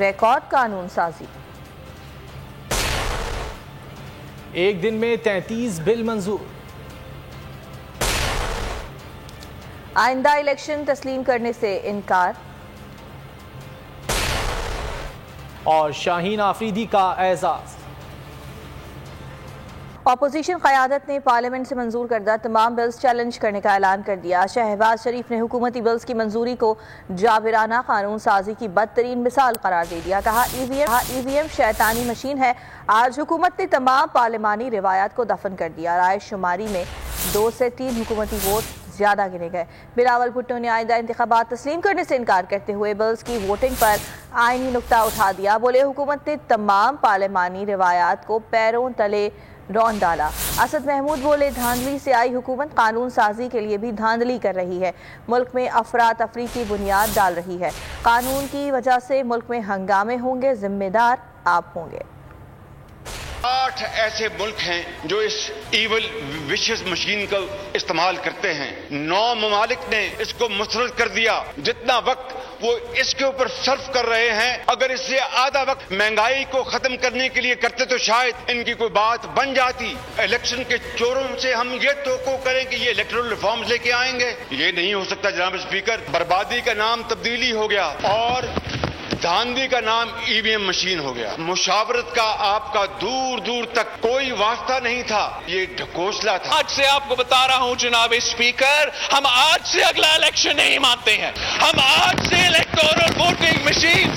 Record قانون سازی، ایک دن میں 33 بل منظور، آئندہ الیکشن تسلیم کرنے سے انکار، اور شاہین آفریدی کا اعزاز۔ اپوزیشن قیادت نے پارلیمنٹ سے منظور کردہ تمام بلز چیلنج کرنے کا اعلان کر دیا۔ شہباز شریف نے حکومتی بلز کی منظوری کو جابرانہ قانون سازی کی بدترین مثال قرار دے دیا۔ کہا ای وی ایم شیطانی مشین ہے۔ آج حکومت نے تمام پارلیمانی روایات کو دفن کر دیا۔ رائے شماری میں 2 سے 3 حکومتی ووٹ زیادہ گنے گئے۔ بلاول بھٹو نے آئندہ انتخابات تسلیم کرنے سے انکار کرتے ہوئے بلز کی ووٹنگ پر آئینی نقطہ اٹھا دیا۔ بولے حکومت نے تمام پارلیمانی روایات کو پیروں تلے رون ڈالا۔ اسد محمود بولے دھاندلی سے آئی حکومت قانون سازی کے لیے بھی دھاندلی کر رہی ہے، ملک میں افراتفری کی بنیاد ڈال رہی ہے۔ قانون کی وجہ سے ملک میں ہنگامے ہوں گے، ذمہ دار آپ ہوں گے۔ 8 ایسے ملک ہیں جو اس ایول وشیس مشین کا استعمال کرتے ہیں۔ 9 ممالک نے اس کو مسترد کر دیا۔ جتنا وقت وہ اس کے اوپر صرف کر رہے ہیں، اگر اس سے آدھا وقت مہنگائی کو ختم کرنے کے لیے کرتے تو شاید ان کی کوئی بات بن جاتی۔ الیکشن کے چوروں سے ہم یہ توقع کریں کہ یہ الیکٹرل ریفارمز لے کے آئیں گے، یہ نہیں ہو سکتا جناب اسپیکر۔ بربادی کا نام تبدیلی ہو گیا اور دھاندلی کا نام ای وی ایم مشین ہو گیا۔ مشاورت کا آپ کا دور دور تک کوئی واسطہ نہیں تھا، یہ ڈھکوسلا تھا۔ آج سے آپ کو بتا رہا ہوں جناب اسپیکر، ہم آج سے اگلا الیکشن نہیں مانتے ہیں، ہم آج سے الیکٹورل ووٹنگ مشین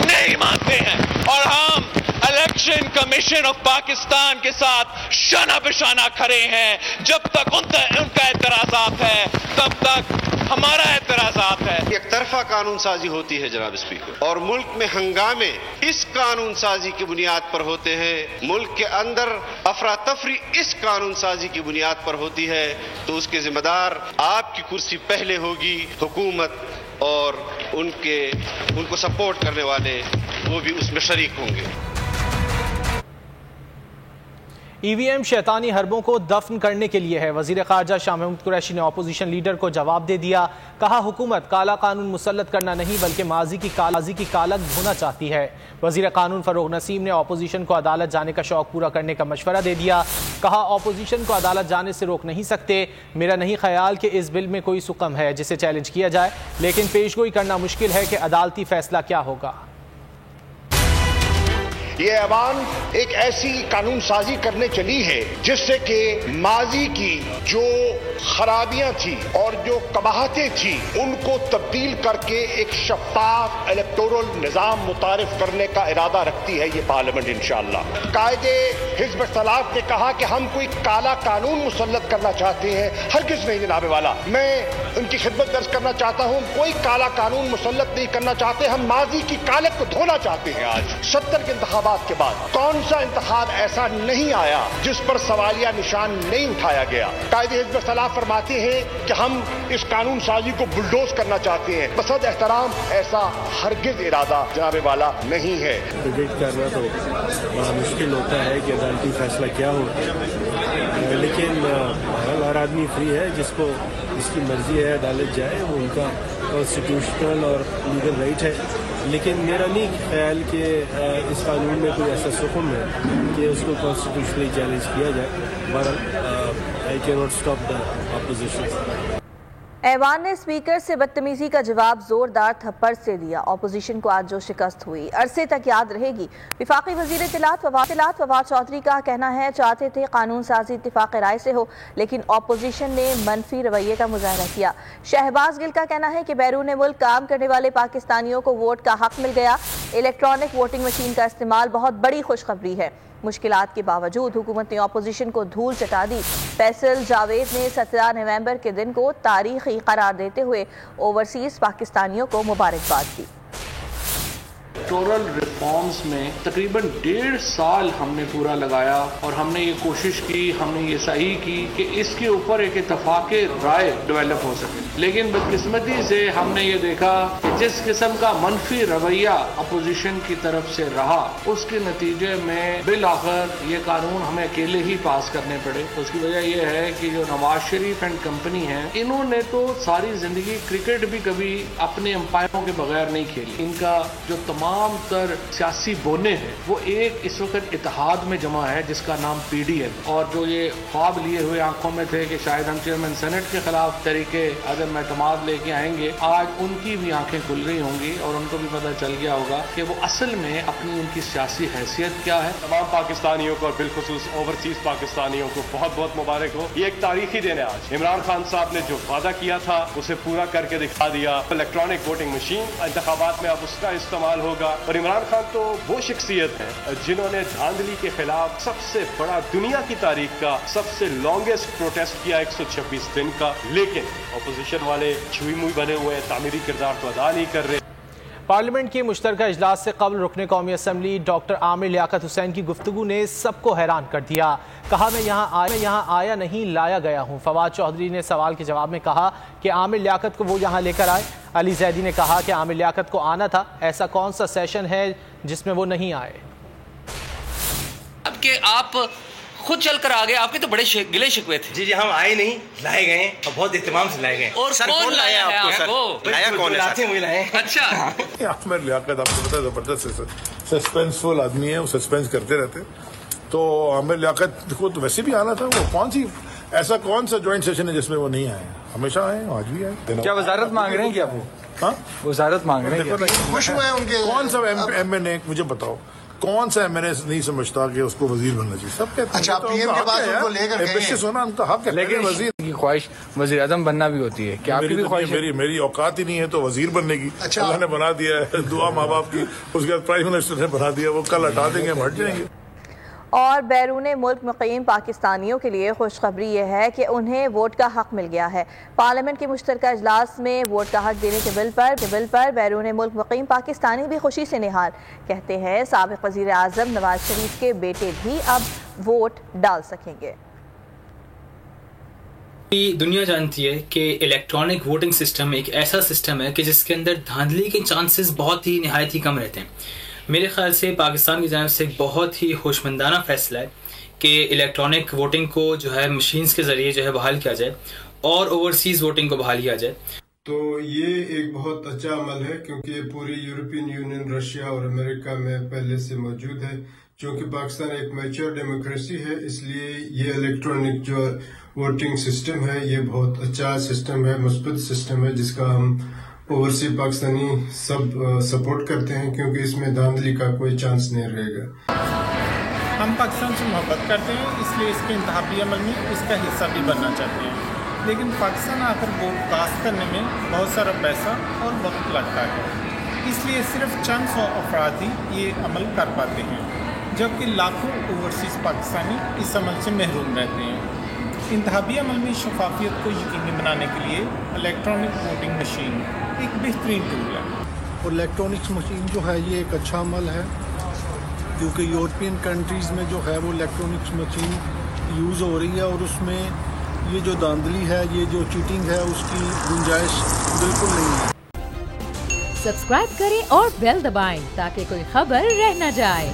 نہیں مانتے ہیں، اور ہم الیکشن کمیشن آف پاکستان کے ساتھ شانہ بشانہ کھڑے ہیں۔ جب تک ان کا اعتراضات ہے تب تک ہمارا اعتراضات ہے۔ ایک طرفہ قانون سازی ہوتی ہے جناب اسپیکر، اور ملک میں ہنگامے اس قانون سازی کی بنیاد پر ہوتے ہیں، ملک کے اندر افراتفری اس قانون سازی کی بنیاد پر ہوتی ہے، تو اس کے ذمہ دار آپ کی کرسی پہلے ہوگی، حکومت اور ان کو سپورٹ کرنے والے وہ بھی اس میں شریک ہوں گے۔ ای وی ایم شیطانی حربوں کو دفن کرنے کے لیے ہے۔ وزیر خارجہ شاہ محمود قریشی نے اپوزیشن لیڈر کو جواب دے دیا۔ کہا حکومت کالا قانون مسلط کرنا نہیں بلکہ ماضی کی کالک دھونا چاہتی ہے۔ وزیر قانون فروغ نسیم نے اپوزیشن کو عدالت جانے کا شوق پورا کرنے کا مشورہ دے دیا۔ کہا اپوزیشن کو عدالت جانے سے روک نہیں سکتے۔ میرا نہیں خیال کہ اس بل میں کوئی سقم ہے جسے چیلنج کیا جائے، لیکن پیشگوئی کرنا مشکل ہے کہ عدالتی فیصلہ کیا ہوگا۔ یہ ایوان ایک ایسی قانون سازی کرنے چلی ہے جس سے کہ ماضی کی جو خرابیاں تھیں اور جو قباحتیں تھیں ان کو تبدیل کر کے ایک شفاف الیکٹورل نظام متعارف کرنے کا ارادہ رکھتی ہے یہ پارلیمنٹ انشاءاللہ۔ قائد حزب اختلاف نے کہا کہ ہم کوئی کالا قانون مسلط کرنا چاہتے ہیں، ہرگز نہیں جناب والا۔ میں ان کی خدمت درج کرنا چاہتا ہوں، کوئی کالا قانون مسلط نہیں کرنا چاہتے، ہم ماضی کی کالک کو دھونا چاہتے ہیں۔ آج 70 کے انتخابات کے بعد کون سا انتخاب ایسا نہیں آیا جس پر سوالیہ نشان نہیں اٹھایا گیا؟ قائد حزب اختلاف فرماتے ہیں کہ ہم اس قانون سازی کو بلڈوز کرنا چاہتے ہیں، بصد احترام ایسا ہرگز ارادہ جناب والا نہیں ہے۔ پریڈکٹ کرنا تو بڑا مشکل ہوتا ہے کہ عدالتی فیصلہ کیا ہو، لیکن ہر آدمی فری ہے، جس کی مرضی ہے عدالت جائے، وہ ان کا کانسٹیٹیوشنل اور لیگل رائٹ ہے۔ لیکن میرا نہیں خیال کہ اس قانون میں کوئی ایسا سکم ہے کہ اس کو کانسٹیٹیوشنلی چیلنج کیا جائے۔ بہرحال I can not stop the opposition. ایوان نے اسپیکر سے بدتمیزی کا جواب زوردار تھپڑ سے دیا۔ اپوزیشن کو آج جو شکست ہوئی عرصے تک یاد رہے گی۔ وفاقی وزیر اطلاعات فواد چودھری کا کہنا ہے چاہتے تھے قانون سازی اتفاق رائے سے ہو، لیکن اپوزیشن نے منفی رویے کا مظاہرہ کیا۔ شہباز گل کا کہنا ہے کہ بیرون ملک کام کرنے والے پاکستانیوں کو ووٹ کا حق مل گیا۔ الیکٹرانک ووٹنگ مشین کا استعمال بہت بڑی خوشخبری ہے۔ مشکلات کے باوجود حکومت نے اپوزیشن کو دھول چٹا دی۔ فیصل جاوید نے 17 نومبر کے دن کو تاریخی قرار دیتے ہوئے اوورسیز پاکستانیوں کو مبارکباد دی۔ इलेक्टोरल रिफॉर्म्स में तकरीबन 1.5 साल हमने पूरा लगाया और हमने ये कोशिश की, हमने ये सही की कि इसके ऊपर एक इत्तेफाक राय डेवलप हो सके। लेकिन बदकिस्मती से हमने ये देखा कि जिस किस्म का मनफी रवैया अपोजिशन की तरफ से रहा, उसके नतीजे में बिल आखिर ये कानून हमें अकेले ही पास करने पड़े। उसकी वजह यह है कि जो नवाज शरीफ एंड कंपनी है, इन्होंने तो सारी जिंदगी क्रिकेट भी कभी अपने अंपायरों के बगैर नहीं खेली। इनका जो तमाम तर सियासी बोने हैं वो एक इस वक्त इत्तेहाद में जमा है जिसका नाम PDL, और जो ये ख्वाब लिए हुए आंखों में थे कि शायद हम चेयरमैन सेनेट के खिलाफ तरीके अदम एतमाद लेके आएंगे, आज उनकी भी आंखें खुल रही होंगी और उनको भी पता चल गया होगा कि वो असल में अपनी उनकी सियासी हैसियत क्या है। तमाम पाकिस्तानियों को और बिलखुसूस ओवरसीज पाकिस्तानियों को बहुत बहुत मुबारक हो। ये एक तारीखी दिन है आज। इमरान खान साहब ने जो वादा किया था उसे पूरा करके दिखा दिया। इलेक्ट्रॉनिक वोटिंग मशीन इंतखाबात में अब उसका इस्तेमाल होगा। और इमरान खान तो वो शख्सियत है जिन्होंने धांधली के खिलाफ सबसे बड़ा दुनिया की तारीख का सबसे लॉन्गेस्ट प्रोटेस्ट किया 126 दिन का, लेकिन अपोजिशन वाले छुई मुई बने हुए हैं, तामीरी किरदार तो अदा नहीं कर रहे। पार्लियामेंट की मुश्तरका इजलास से कबल रुकने कौमी असम्बली डॉक्टर आमिर लियाकत हुसैन की गुफ्तगू ने सबको हैरान कर दिया। कहा, मैं यहाँ आया नहीं, लाया गया हूँ। फवाद चौधरी ने सवाल के जवाब में कहा कि आमिर लियाकत को वो यहाँ लेकर आए। अली जैदी ने कहा कि आमिर लियाकत को आना था, ऐसा कौन सा सेशन है जिसमें वो नहीं आए। अब के आप खुद चल कर आ गए, आपके तो बड़े गिले शिकवे थे। जी हम आए नहीं, लाए गए और बहुत इत्तेमाम से लाए गए। और सर कौन लाया है आपको? लाया कौन है? लाते हुए लाए। अच्छा। आमिर लियाकत आपको पता है जबरदस्त सस्पेंसफुल आदमी है, वो सस्पेंस करते रहते। तो आमिर लियाकत को तो वैसे भी आना था। वो ऐसा कौन सा ज्वाइंट सेशन है जिसमें वो नहीं आए? हमेशा आए, आज भी आए। क्या वजारत मांग रहे हैं क्या वो? हाँ, वजारत मांग रहे हैं। खुश हुए उनके। कौन सा MNA मुझे बताओ, कौन सा MNA नहीं समझता कि उसको वजीर बनना चाहिए? सब कहते हैं। अच्छा, पीएम के बाद उनको लेकर होना उनका हक है। लेकिन वजीर की ख्वाहिश वजीर आजम बनना भी होती है। क्या आपकी भी ख्वाहिश? मेरी औकात ही नहीं है तो वजीर बनने की। अच्छा, अल्लाह ने बना दिया है, दुआ माँ बाप की। उसके बाद प्राइम मिनिस्टर ने बना दिया, वो कल हटा देंगे, हम हट जाएंगे। और बैरून मुल्क मुक़ीम पाकिस्तानियों के लिए खुशखबरी यह है कि उन्हें वोट का हक मिल गया है। पार्लियामेंट की मुश्तरका इजलास में वोट का हक देने के बिल पर बैरून मुल्क मुक़ीम पाकिस्तानी भी खुशी से निहाल। कहते हैं साबिक़ वज़ीर आज़म नवाज शरीफ के बेटे भी अब वोट डाल सकेंगे। दुनिया जानती है कि इलेक्ट्रॉनिक वोटिंग सिस्टम एक ऐसा सिस्टम है कि जिसके अंदर धांधली के चांसेस बहुत ही निहायत ही कम रहते हैं। मेरे ख्याल से पाकिस्तान की जानिब से एक बहुत ही होशमंदाना फैसला है कि इलेक्ट्रॉनिक वोटिंग को जो है मशीन्स के ज़रिए जो है बहाल किया जाए और ओवरसीज़ वोटिंग को बहाल किया जाए। तो ये एक बहुत अच्छा अमल है क्योंकि ये पूरी यूरोपियन यूनियन, रशिया और अमेरिका में पहले से मौजूद है। चूँकि पाकिस्तान एक मैच्योर डेमोक्रेसी है, इसलिए ये इलेक्ट्रॉनिक जो वोटिंग सिस्टम है ये बहुत अच्छा सिस्टम है, मुस्बत सिस्टम है, जिसका हम ओवरसीज पाकिस्तानी सब सपोर्ट करते हैं क्योंकि इसमें धांधली का कोई चांस नहीं रहेगा। हम पाकिस्तान से मोहब्बत करते हैं, इसलिए इसके इंतखाबी अमल में इसका हिस्सा भी बनना चाहते हैं। लेकिन पाकिस्तान आकर वोट कास्ट करने में बहुत सारा पैसा और वक्त लगता है, इसलिए सिर्फ चंद सौ अफराद ही ये अमल कर पाते हैं, जबकि लाखों ओवरसीज पाकिस्तानी इस अमल से महरूम रहते हैं। इंतखाबी अमल में शफाफियत को यकीनी बनाने के लिए इलेक्ट्रॉनिक वोटिंग मशीन एक बेहतरीन टूल है। और इलेक्ट्रॉनिक्स मशीन जो है ये एक अच्छा अमल है क्योंकि यूरोपियन कंट्रीज़ में जो है वो इलेक्ट्रॉनिक्स मशीन यूज़ हो रही है और उसमें ये जो धांधली है, ये जो चीटिंग है, उसकी गुंजाइश बिल्कुल नहीं है। सब्सक्राइब करें और बेल दबाएं ताकि कोई खबर रह न जाए।